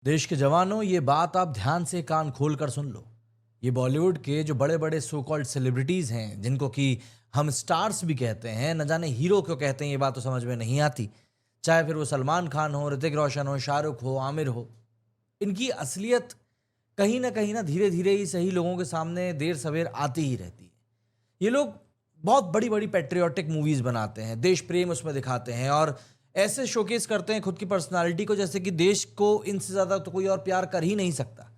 देश के जवानों, ये बात आप ध्यान से कान खोल कर सुन लो। ये बॉलीवुड के जो बड़े बड़े सो कॉल्ड सेलिब्रिटीज हैं, जिनको कि हम स्टार्स भी कहते हैं, न जाने हीरो क्यों कहते हैं, ये बात तो समझ में नहीं आती। चाहे फिर वो सलमान खान हो, ऋतिक रोशन हो, शाहरुख हो, आमिर हो, इनकी असलियत कहीं ना धीरे धीरे ही सही लोगों के सामने देर सवेर आती ही रहती है। ये लोग बहुत बड़ी बड़ी पेट्रियाटिक मूवीज बनाते हैं, देश प्रेम उसमें दिखाते हैं और ऐसे शोकेस करते हैं खुद की पर्सनालिटी को, जैसे कि देश को इनसे ज़्यादा तो कोई और प्यार कर ही नहीं सकता।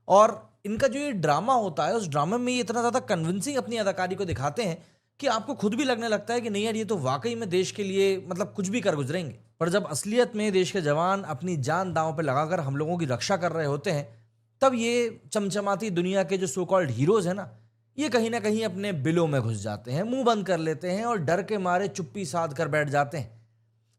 और इनका जो ये ड्रामा होता है, उस ड्रामे में ये इतना ज़्यादा कन्विंसिंग अपनी अदाकारी को दिखाते हैं कि आपको खुद भी लगने लगता है कि नहीं यार, ये तो वाकई में देश के लिए मतलब कुछ भी कर गुजरेंगे। पर जब असलियत में देश के जवान अपनी जान दांव पे लगाकर हम लोगों की रक्षा कर रहे होते हैं, तब ये चमचमाती दुनिया के जो सो कॉल्ड हीरोज हैं ना, ये कहीं ना कहीं अपने बिलों में घुस जाते हैं, मुंह बंद कर लेते हैं और डर के मारे चुप्पी साध कर बैठ जाते हैं।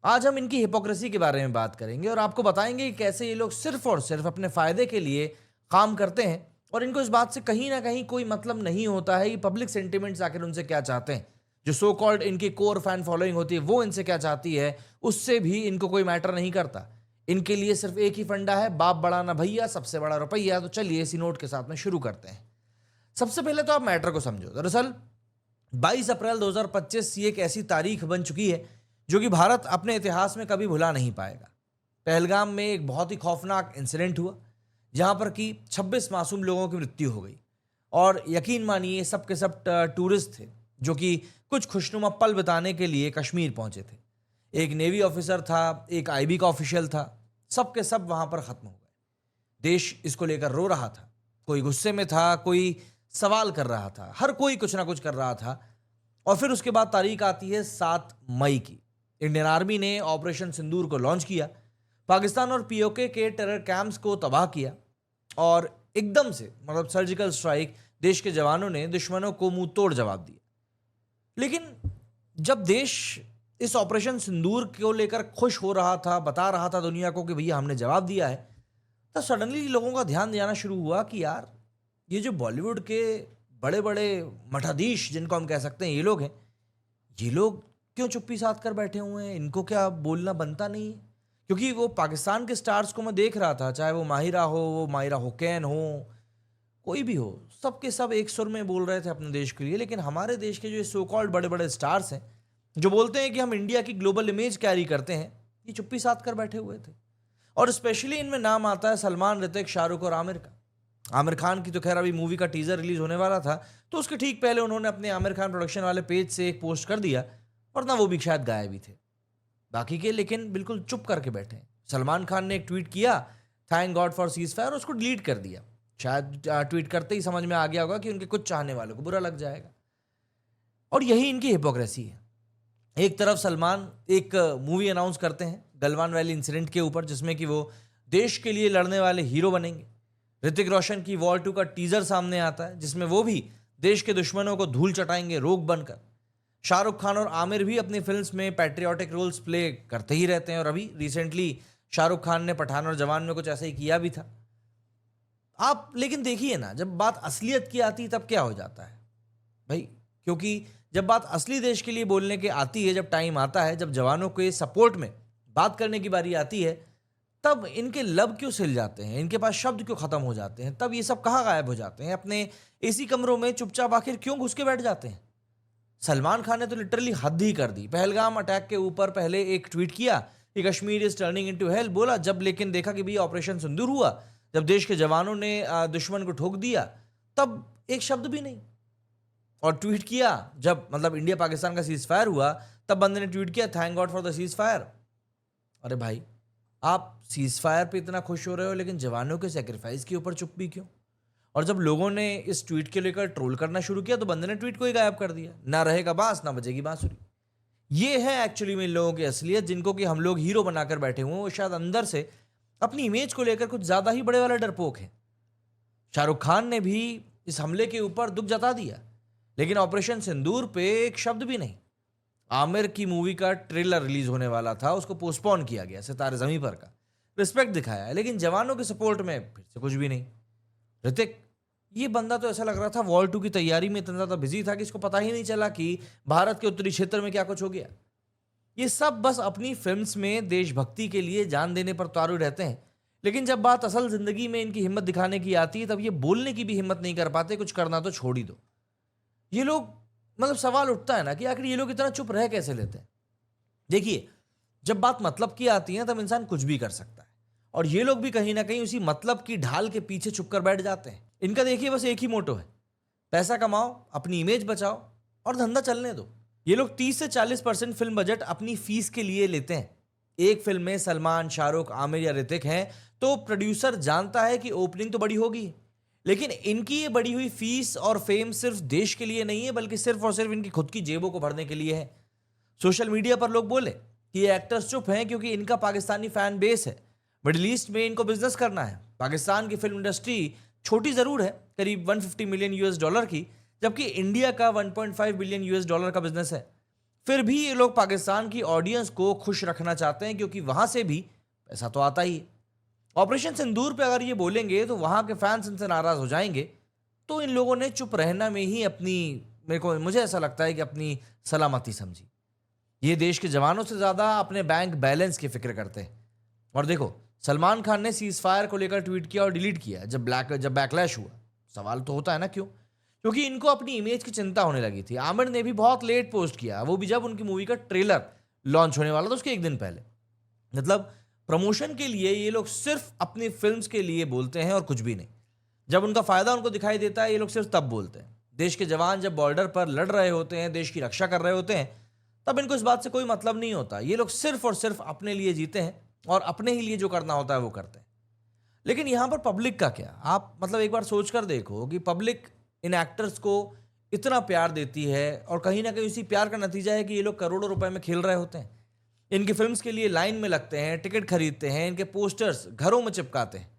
आज हम इनकी हिपोक्रेसी के बारे में बात करेंगे और आपको बताएंगे कि कैसे ये लोग सिर्फ और सिर्फ अपने फायदे के लिए काम करते हैं और इनको इस बात से कहीं ना कहीं कोई मतलब नहीं होता है कि पब्लिक सेंटिमेंट्स आखिर उनसे क्या चाहते हैं। जो सो कॉल्ड इनकी कोर फैन फॉलोइंग होती है, वो इनसे क्या चाहती है, उससे भी इनको कोई मैटर नहीं करता। इनके लिए सिर्फ एक ही फंडा है, बाप बड़ा ना भैया, सबसे बड़ा रुपया। तो चलिए इसी नोट के साथ में शुरू करते हैं। सबसे पहले तो आप मैटर को समझो। दरअसल 22 अप्रैल 2025 ये एक ऐसी तारीख बन चुकी है जो कि भारत अपने इतिहास में कभी भुला नहीं पाएगा। पहलगाम में एक बहुत ही खौफनाक इंसिडेंट हुआ, जहां पर कि 26 मासूम लोगों की मृत्यु हो गई। और यकीन मानिए, सब के सब टूरिस्ट थे जो कि कुछ खुशनुमा पल बिताने के लिए कश्मीर पहुंचे थे। एक नेवी ऑफिसर था, एक आईबी का ऑफिशियल था, सब के सब वहां पर खत्म हो गए। देश इसको लेकर रो रहा था, कोई गुस्से में था, कोई सवाल कर रहा था, हर कोई कुछ ना कुछ कर रहा था। और फिर उसके बाद तारीख आती है 7 मई की। इंडियन आर्मी ने ऑपरेशन सिंदूर को लॉन्च किया, पाकिस्तान और पीओके के टेरर कैंप्स को तबाह किया और एकदम से मतलब सर्जिकल स्ट्राइक, देश के जवानों ने दुश्मनों को मुंह तोड़ जवाब दिया। लेकिन जब देश इस ऑपरेशन सिंदूर को लेकर खुश हो रहा था, बता रहा था दुनिया को कि भैया हमने जवाब दिया है, तो सडनली लोगों का ध्यान जाना शुरू हुआ कि यार, ये जो बॉलीवुड के बड़े बड़े मठाधीश जिनको हम कह सकते हैं, ये लोग हैं, ये लोग क्यों चुप्पी साध कर बैठे हुए हैं? इनको क्या बोलना बनता नहीं है? क्योंकि वो पाकिस्तान के स्टार्स को मैं देख रहा था, चाहे वो माहिरा हो, वो माहिरा हुसैन हो, कोई भी हो, सबके सब एक सुर में बोल रहे थे अपने देश के लिए। लेकिन हमारे देश के जो सो कॉल्ड बड़े बड़े स्टार्स हैं, जो बोलते हैं कि हम इंडिया की ग्लोबल इमेज कैरी करते हैं, ये चुप्पी साध कर बैठे हुए थे। और स्पेशली इनमें नाम आता है सलमान, ऋतिक, शाहरुख और आमिर का। आमिर खान की तो खैर अभी मूवी का टीजर रिलीज होने वाला था, तो उसके ठीक पहले उन्होंने अपने आमिर खान प्रोडक्शन वाले पेज से एक पोस्ट कर दिया, वरना वो भी शायद गायब ही थे। बाकी के लेकिन बिल्कुल चुप करके बैठे हैं। सलमान खान ने एक ट्वीट किया, thank God for cease fire, उसको डिलीट कर दिया। शायद ट्वीट करते ही समझ में आ गया होगा कि उनके कुछ चाहने वालों को बुरा लग जाएगा। और यही इनकी हिपोक्रेसी है। एक तरफ सलमान एक मूवी अनाउंस करते हैं गलवान वैली इंसिडेंट के ऊपर, जिसमें कि वो देश के लिए लड़ने वाले हीरो बनेंगे। ऋतिक रोशन की वॉर 2 का टीजर सामने आता है, जिसमें वो भी देश के दुश्मनों को धूल चटाएंगे रोग बनकर। शाहरुख खान और आमिर भी अपनी फिल्म्स में पैट्रियोटिक रोल्स प्ले करते ही रहते हैं और अभी रिसेंटली शाहरुख खान ने पठान और जवान में कुछ ऐसा ही किया भी था। आप लेकिन देखिए ना, जब बात असलियत की आती है तब क्या हो जाता है भाई। क्योंकि जब बात असली देश के लिए बोलने की आती है, जब टाइम आता है, जब जवानों के सपोर्ट में बात करने की बारी आती है, तब इनके लब क्यों सिल जाते हैं, इनके पास शब्द क्यों खत्म हो जाते हैं, तब ये सब कहाँ गायब हो जाते हैं, अपने एसी कमरों में चुपचाप आखिर क्यों घुस के बैठ जाते हैं। सलमान खान ने तो लिटरली हद ही कर दी। पहलगाम अटैक के ऊपर पहले एक ट्वीट किया कि Kashmir is turning into hello बोला, जब लेकिन देखा कि भैया ऑपरेशन सिंदूर हुआ, जब देश के जवानों ने दुश्मन को ठोक दिया, तब एक शब्द भी नहीं। और ट्वीट किया जब मतलब इंडिया पाकिस्तान का सीज फायर हुआ, तब बंदे ने ट्वीट किया, thank God for the cease fire. अरे भाई, आप सीज फायर पे इतना खुश हो रहे हो, लेकिन जवानों के सेक्रीफाइस के ऊपर चुप भी क्यों? और जब लोगों ने इस ट्वीट के लेकर ट्रोल करना शुरू किया, तो बंदे ने ट्वीट को ही गायब कर दिया। ना रहेगा बांस, ना बजेगी बांसुरी। ये है एक्चुअली में इन लोगों की असलियत, जिनको कि हम लोग हीरो बनाकर बैठे हुए हैं। वो शायद अंदर से अपनी इमेज को लेकर कुछ ज्यादा ही बड़े वाला डरपोक है। शाहरुख खान ने भी इस हमले के ऊपर दुख जता दिया, लेकिन ऑपरेशन सिंदूर पे एक शब्द भी नहीं। आमिर की मूवी का ट्रेलर रिलीज होने वाला था, उसको पोस्टपोन किया गया सितारे जमीन पर का। रिस्पेक्ट दिखाया है, लेकिन जवानों के सपोर्ट में फिर से कुछ भी नहीं। ऋतिक, ये बंदा तो ऐसा लग रहा था वॉर 2 की तैयारी में इतना ज्यादा बिजी था कि इसको पता ही नहीं चला कि भारत के उत्तरी क्षेत्र में क्या कुछ हो गया। ये सब बस अपनी फिल्म्स में देशभक्ति के लिए जान देने पर उतारू रहते हैं। लेकिन जब बात असल जिंदगी में इनकी हिम्मत दिखाने की आती है, तब ये बोलने की भी हिम्मत नहीं कर पाते, कुछ करना तो छोड़ ही दो। ये लोग, मतलब सवाल उठता है ना कि आखिर ये लोग इतना चुप रह कैसे लेते हैं। देखिए, जब बात मतलब की आती है तब इंसान कुछ भी कर सकता है, और ये लोग भी कहीं ना कहीं उसी मतलब की ढाल के पीछे छुप कर बैठ जाते हैं। इनका देखिए बस एक ही मोटो है, पैसा कमाओ, अपनी इमेज बचाओ और धंधा चलने दो। ये लोग 30 से 40% फिल्म बजट अपनी फीस के लिए लेते हैं। एक फिल्म में सलमान, शाहरुख, आमिर या ऋतिक हैं तो प्रोड्यूसर जानता है कि ओपनिंग तो बड़ी होगी, लेकिन इनकी ये बड़ी हुई फीस और फेम सिर्फ देश के लिए नहीं है, बल्कि सिर्फ और सिर्फ इनकी खुद की जेबों को भरने के लिए है। सोशल मीडिया पर लोग बोले कि ये एक्टर्स चुप हैं क्योंकि इनका पाकिस्तानी फैन बेस है, मिडिल ईस्ट में इनको बिजनेस करना है। पाकिस्तान की फिल्म इंडस्ट्री छोटी जरूर है, करीब 150 मिलियन यूएस डॉलर की, जबकि इंडिया का 1.5 बिलियन यूएस डॉलर का बिजनेस है। फिर भी ये लोग पाकिस्तान की ऑडियंस को खुश रखना चाहते हैं क्योंकि वहां से भी पैसा तो आता ही है। ऑपरेशन सिंदूर पे अगर ये बोलेंगे तो वहां के फैंस इनसे नाराज हो जाएंगे, तो इन लोगों ने चुप रहना में ही अपनी, मुझे ऐसा लगता है कि अपनी सलामती समझी। ये देश के जवानों से ज्यादा अपने बैंक बैलेंस की फिक्र करते हैं। और देखो, सलमान खान ने सीज फायर को लेकर ट्वीट किया और डिलीट किया जब बैकलैश हुआ। सवाल तो होता है ना, क्यों? क्योंकि इनको अपनी इमेज की चिंता होने लगी थी। आमिर ने भी बहुत लेट पोस्ट किया, वो भी जब उनकी मूवी का ट्रेलर लॉन्च होने वाला था उसके एक दिन पहले। मतलब प्रमोशन के लिए ये लोग सिर्फ अपनी फिल्म्स के लिए बोलते हैं और कुछ भी नहीं। जब उनका फायदा उनको दिखाई देता है ये लोग सिर्फ तब बोलते हैं। देश के जवान जब बॉर्डर पर लड़ रहे होते हैं, देश की रक्षा कर रहे होते हैं, तब इनको इस बात से कोई मतलब नहीं होता। ये लोग सिर्फ और सिर्फ अपने लिए जीते हैं और अपने ही लिए जो करना होता है वो करते हैं। लेकिन यहां पर पब्लिक का क्या? आप मतलब एक बार सोच कर देखो कि पब्लिक इन एक्टर्स को इतना प्यार देती है, और कहीं ना कहीं उसी प्यार का नतीजा है कि ये लोग करोड़ों रुपए में खेल रहे होते हैं। इनकी फिल्म्स के लिए लाइन में लगते हैं, टिकट खरीदते हैं, इनके पोस्टर्स घरों में चिपकाते हैं।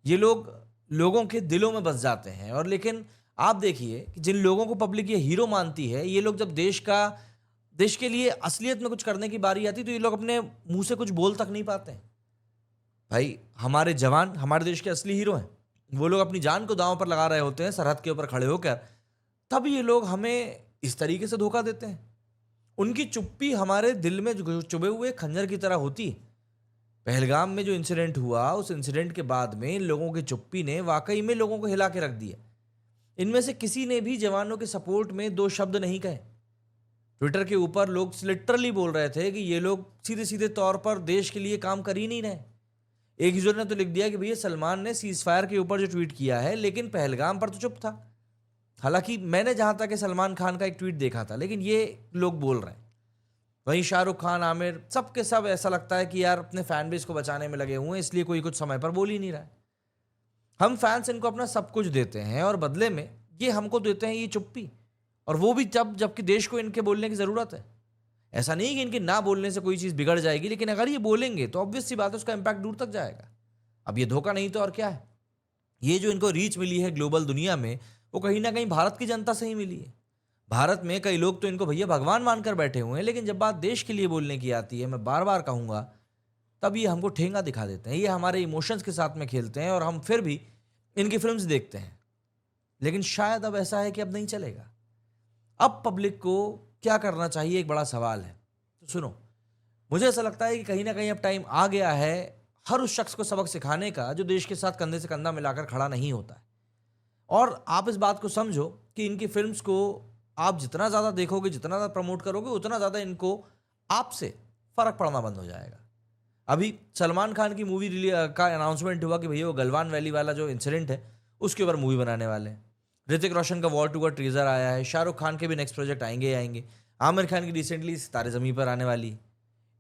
ये लोग लोगों के दिलों में बस जाते हैं। और लेकिन आप देखिए कि जिन लोगों को पब्लिक ये हीरो मानती है, ये लोग जब देश के लिए असलियत में कुछ करने की बारी आती तो ये लोग अपने मुंह से कुछ बोल तक नहीं पाते हैं। भाई, हमारे जवान हमारे देश के असली हीरो हैं। वो लोग अपनी जान को दांव पर लगा रहे होते हैं सरहद के ऊपर खड़े होकर, तब ये लोग हमें इस तरीके से धोखा देते हैं। उनकी चुप्पी हमारे दिल में चुभे हुए खंजर की तरह होती है। पहलगाम में जो इंसिडेंट हुआ, उस इंसिडेंट के बाद में इन लोगों की चुप्पी ने वाकई में लोगों को हिला के रख दिया। इनमें से किसी ने भी जवानों के सपोर्ट में दो शब्द नहीं कहे। ट्विटर के ऊपर लोग लिटरली बोल रहे थे कि ये लोग सीधे सीधे तौर पर देश के लिए काम कर ही नहीं रहे। एक यूजर ने तो लिख दिया कि भैया सलमान ने सीज फायर के ऊपर जो ट्वीट किया है, लेकिन पहलगाम पर तो चुप था। हालांकि मैंने जहां तक सलमान खान का एक ट्वीट देखा था, लेकिन ये लोग बोल रहे हैं। वहीं शाहरुख खान, आमिर, सबके सब ऐसा लगता है कि यार अपने फैन बेस को बचाने में लगे हुए हैं, इसलिए कोई कुछ समय पर बोल ही नहीं रहा है। हम फैंस इनको अपना सब कुछ देते हैं और बदले में ये हमको देते हैं ये चुप्पी, और वो भी जबकि देश को इनके बोलने की जरूरत है। ऐसा नहीं कि इनके ना बोलने से कोई चीज़ बिगड़ जाएगी, लेकिन अगर ये बोलेंगे तो ऑब्वियस सी बात है उसका इंपैक्ट दूर तक जाएगा। अब ये धोखा नहीं तो और क्या है? ये जो इनको रीच मिली है ग्लोबल दुनिया में, वो कहीं ना कहीं भारत की जनता से ही मिली है। भारत में कई लोग तो इनको भैया भगवान मानकर बैठे हुए हैं, लेकिन जब बात देश के लिए बोलने की आती है, मैं बार बार कहूँगा, तब ये हमको ठेंगा दिखा देते हैं। ये हमारे इमोशंस के साथ में खेलते हैं और हम फिर भी इनकी फिल्म्स देखते हैं। लेकिन शायद अब ऐसा है कि अब नहीं चलेगा। अब पब्लिक को क्या करना चाहिए, एक बड़ा सवाल है। तो सुनो, मुझे ऐसा लगता है कि कहीं ना कहीं अब टाइम आ गया है हर उस शख्स को सबक सिखाने का जो देश के साथ कंधे से कंधा मिलाकर खड़ा नहीं होता है। और आप इस बात को समझो कि इनकी फिल्म्स को आप जितना ज़्यादा देखोगे, जितना ज़्यादा प्रमोट करोगे, उतना ज़्यादा इनको आपसे फ़र्क पड़ना बंद हो जाएगा। अभी सलमान खान की मूवी का अनाउंसमेंट हुआ कि भैया वो गलवान वैली वाला जो इंसिडेंट है उसके ऊपर मूवी बनाने वाले हैं। ऋतिक रोशन का वॉर 2 का टीजर आया है। शाहरुख खान के भी नेक्स्ट प्रोजेक्ट आएंगे। आमिर खान की रिसेंटली सितारे ज़मीं पर आने वाली।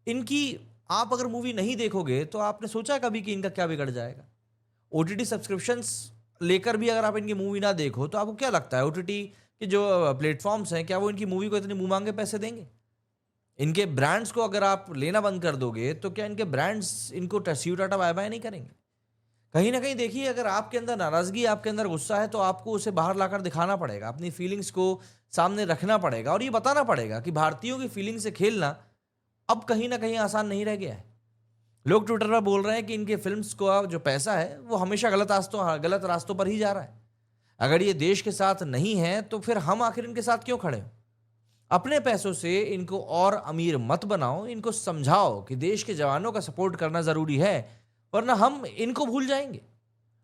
इनकी आप अगर मूवी नहीं देखोगे तो आपने सोचा कभी कि इनका क्या बिगड़ जाएगा? OTT सब्सक्रिप्शंस लेकर भी अगर आप इनकी मूवी ना देखो तो आपको क्या लगता है OTT के जो प्लेटफॉर्म्स हैं, क्या वो इनकी मूवी को इतने मुंह मांगे पैसे देंगे? इनके ब्रांड्स को अगर आप लेना बंद कर दोगे तो क्या इनके ब्रांड्स इनको टस्यू टाटा बाय बाय नहीं करेंगे? कहीं ना कहीं देखिए, अगर आपके अंदर नाराजगी, आपके अंदर गुस्सा है, तो आपको उसे बाहर लाकर दिखाना पड़ेगा, अपनी फीलिंग्स को सामने रखना पड़ेगा और ये बताना पड़ेगा कि भारतीयों की फीलिंग से खेलना अब कहीं ना कहीं आसान नहीं रह गया है। लोग ट्विटर पर बोल रहे हैं कि इनके फिल्म्स को जो पैसा है वो हमेशा गलत रास्तों पर ही जा रहा है। अगर ये देश के साथ नहीं है तो फिर हम आखिर इनके साथ क्यों खड़े हो? अपने पैसों से इनको और अमीर मत बनाओ, इनको समझाओ कि देश के जवानों का सपोर्ट करना जरूरी है, वरना हम इनको भूल जाएंगे।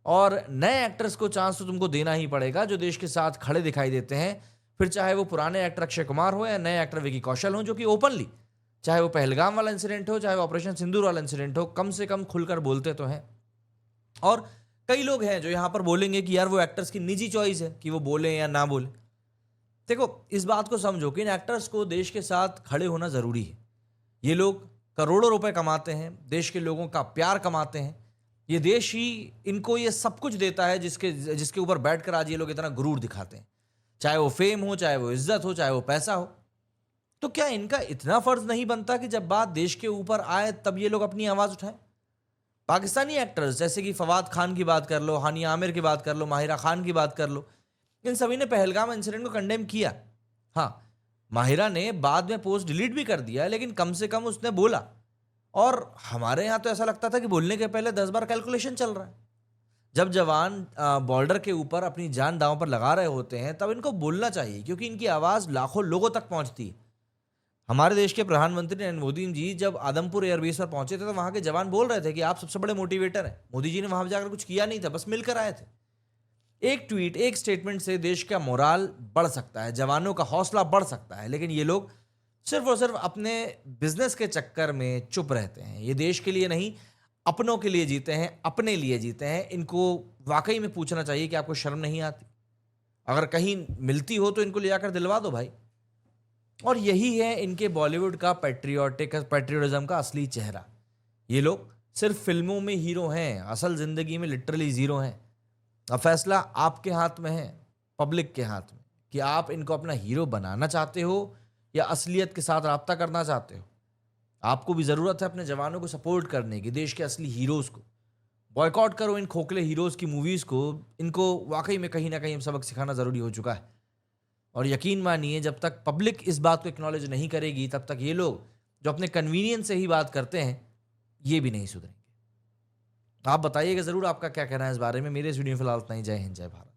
और नए एक्टर्स को चांस तो तुमको देना ही पड़ेगा जो देश के साथ खड़े दिखाई देते हैं, फिर चाहे वो पुराने एक्टर अक्षय कुमार हो या नए एक्टर विकी कौशल हो, जो कि ओपनली, चाहे वो पहलगाम वाला इंसिडेंट हो चाहे वो ऑपरेशन सिंदूर वाला इंसिडेंट हो, कम से कम खुलकर बोलते तो हैं। और कई लोग हैं जो यहाँ पर बोलेंगे कि यार वो एक्टर्स की निजी चॉइस है कि वो बोले या ना बोले। देखो, इस बात को समझो कि इन एक्टर्स को देश के साथ खड़े होना जरूरी है। ये लोग करोड़ों रुपए कमाते हैं, देश के लोगों का प्यार कमाते हैं। ये देश ही इनको ये सब कुछ देता है जिसके जिसके ऊपर बैठकर आज ये लोग इतना गुरूर दिखाते हैं, चाहे वो फेम हो, चाहे वो इज्जत हो, चाहे वो पैसा हो। तो क्या इनका इतना फर्ज नहीं बनता कि जब बात देश के ऊपर आए तब ये लोग अपनी आवाज उठाएं? पाकिस्तानी एक्टर्स जैसे कि फवाद खान की बात कर लो, हानिया आमिर की बात कर लो, माहिरा खान की बात कर लो, इन सभी ने पहलगाम इंसिडेंट को कंडेम किया। हाँ, माहिरा ने बाद में पोस्ट डिलीट भी कर दिया, लेकिन कम से कम उसने बोला। और हमारे यहाँ तो ऐसा लगता था कि बोलने के पहले 10 बार कैलकुलेशन चल रहा है। जब जवान बॉर्डर के ऊपर अपनी जान दांव पर लगा रहे होते हैं तब इनको बोलना चाहिए, क्योंकि इनकी आवाज़ लाखों लोगों तक पहुंचती है। हमारे देश के प्रधानमंत्री नरेंद्र मोदी जी जब आदमपुर एयरबेस पर पहुंचे थे तो वहां के जवान बोल रहे थे कि आप सबसे बड़े मोटिवेटर हैं। मोदी जी ने वहां जाकर कुछ किया नहीं था, बस मिलकर आए थे। एक ट्वीट, एक स्टेटमेंट से देश का मोराल बढ़ सकता है, जवानों का हौसला बढ़ सकता है, लेकिन ये लोग सिर्फ और सिर्फ अपने बिजनेस के चक्कर में चुप रहते हैं। ये देश के लिए नहीं, अपनों के लिए जीते हैं, अपने लिए जीते हैं। इनको वाकई में पूछना चाहिए कि आपको शर्म नहीं आती? अगर कहीं मिलती हो तो इनको ले जाकर दिलवा दो भाई। और यही है इनके बॉलीवुड का पैट्रियोटिज्म का असली चेहरा। ये लोग सिर्फ फिल्मों में हीरो हैं, असल जिंदगी में लिटरली जीरो हैं। अब फैसला आपके हाथ में है, पब्लिक के हाथ में, कि आप इनको अपना हीरो बनाना चाहते हो या असलियत के साथ राब्ता करना चाहते हो। आपको भी ज़रूरत है अपने जवानों को सपोर्ट करने की, देश के असली हीरोज़ को। बॉयकॉट करो इन खोखले हीरोज़ की मूवीज़ को। इनको वाकई में कहीं ना कहीं सबक सिखाना ज़रूरी हो चुका है। और यकीन मानिए, जब तक पब्लिक इस बात को एक्नॉलेज नहीं करेगी तब तक ये लोग जो अपने कन्वीनियंस से ही बात करते हैं ये भी नहीं सुधरेंगे। आप बताइएगा ज़रूर आपका क्या कहना है इस बारे में। मेरे इस वीडियो में फिलहाल इतना ही। जय हिंद, जय भारत।